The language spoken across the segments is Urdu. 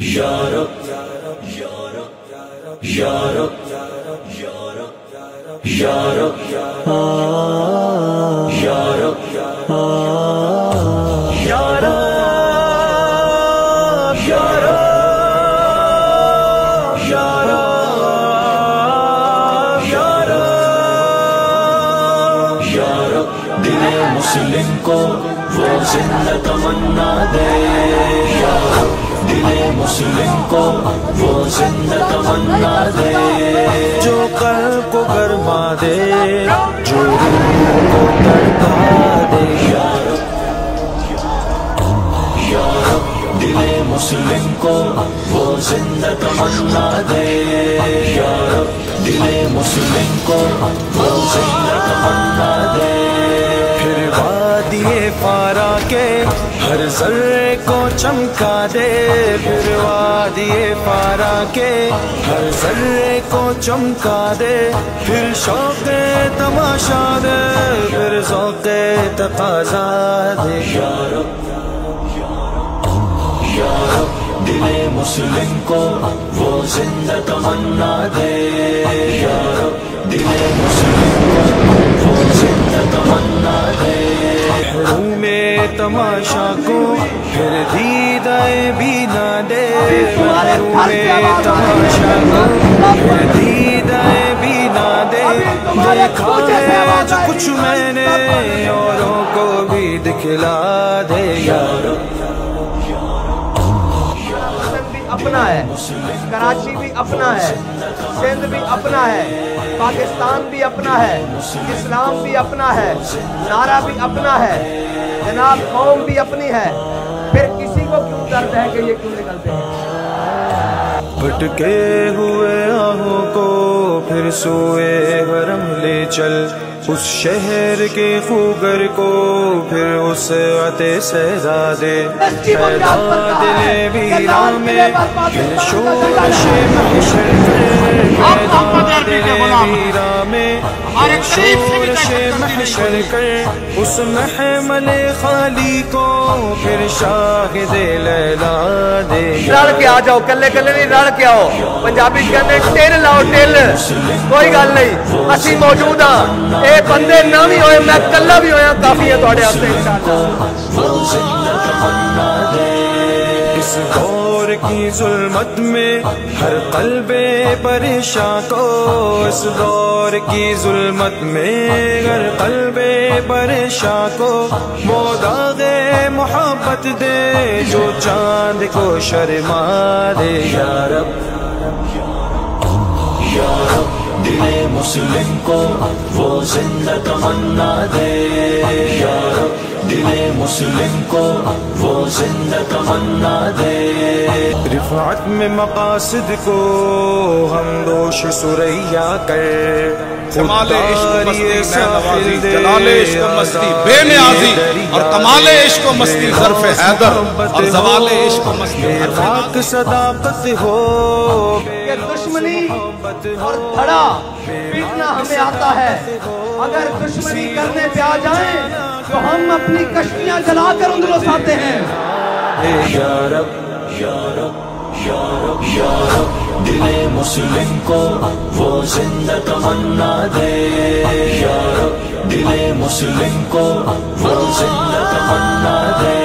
یا رب یا رب یا رب یا رب یا رب یا رب یا رب یا رب یا رب دل مسلم کو وہ زندہ تمنا دے یا رب دل مسلم کو وہ زندہ تمنا دے جو قلب کو گرما دے جو روح کو تڑپا دے یا رب دل مسلم کو وہ زندہ تمنا دے یا رب دل مسلم کو وہ زندہ تمنا دے پھر وادی پارا کے ہر ذرے کو چمکا دے پھر وادی پارا کے ہر ذرے کو چمکا دے پھر شوق تماشا دے پھر ذوق تقاضا دے یا رب دل مسلم کو وہ زندہ تمنا دے یا رب دل مسلم کو وہ زندہ تمنا دے میں تماشا کو پھر دیدائے بھی نہ دے میں تماشا کو پھر دیدائے بھی نہ دے دیکھا ہے جو کچھ میں نے اوروں کو بھی دکھلا دے یا رب اپنا ہے کراچی بھی اپنا ہے سندھ بھی اپنا ہے پاکستان بھی اپنا ہے اسلام بھی اپنا ہے نعرہ بھی اپنا ہے جناب قوم بھی اپنی ہے پھر کسی کو کیوں درد ہے کہ یہ کیوں نکلتے ہیں بھٹکے ہوئے آہوں کو پھر سوئے حرم لے چل اس شہر کے خوگر کو پھر اس عطے سہرا دے دل ویران میں پھر شورش محشر میں شورش محشر کر اس محمل خالی کو پھر شاہد لیلا دے رڑ کے آ جاؤ کلے کلے نہیں رڑ کے آؤ پنجابی کہنے ٹیل لاؤ ٹیل کوئی گل نہیں اسی موجود ہاں اے بندے نہ بھی ہوئے میں کلہ بھی ہویا کافی ہے توڑے آتے انشاءاللہ اس دور کی ظلمت میں ہر قلب پریشاں کو اس دور کی ظلمت میں ہر قلب پریشاں کو وہ داغ محبت دے جو چاند کو شرما دے یا رب دل مسلم کو وہ زندہ تمنا دے یا رب دل مسلم کو وہ زندہ تمنا دے رفعت میں مقاصد کو ہم دوش سریا کر کمال عشق و مستی میں نوازی جلال عشق و مستی بے نیازی اور کمال عشق و مستی ظرف حیدر اور زوال عشق و مستی خاک صداقت ہو یہ دشمنی اور دھڑا پیٹنا ہمیں آتا ہے اگر دشمنی کرنے پہ آ جائیں تو ہم اپنی کشتیاں جلا کر اندلس آتے ہیں یا رب یا رب یا رب یا رب دل مسلم کو وہ زندہ تمنا دے یا رب دل مسلم کو وہ زندہ تمنا دے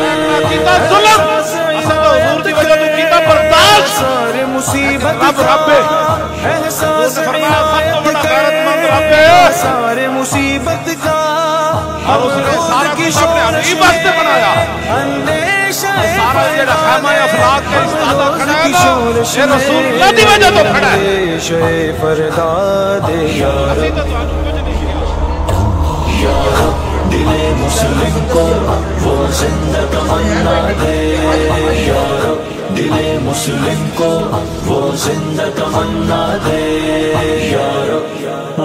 کیتا ظلم اصل حضور دی وجہ تو کیتا برداشت سارے مصیبت رب احساس فرمایا سب کو بڑا غیرت مند رب سارے مصیبت کا اور اس نے سارا کی اپنے عجیب واسطے بنایا سارا یہ خیمہ افلاک کے استادہ کھڑا ہے یہ رسول اللہ دی وجہ تو کھڑا ہے شے فرداد یا رب دل مسلم کو وہ زندہ تمنا دے یا رب دل مسلم کو وہ زندہ تمنا دے یا رب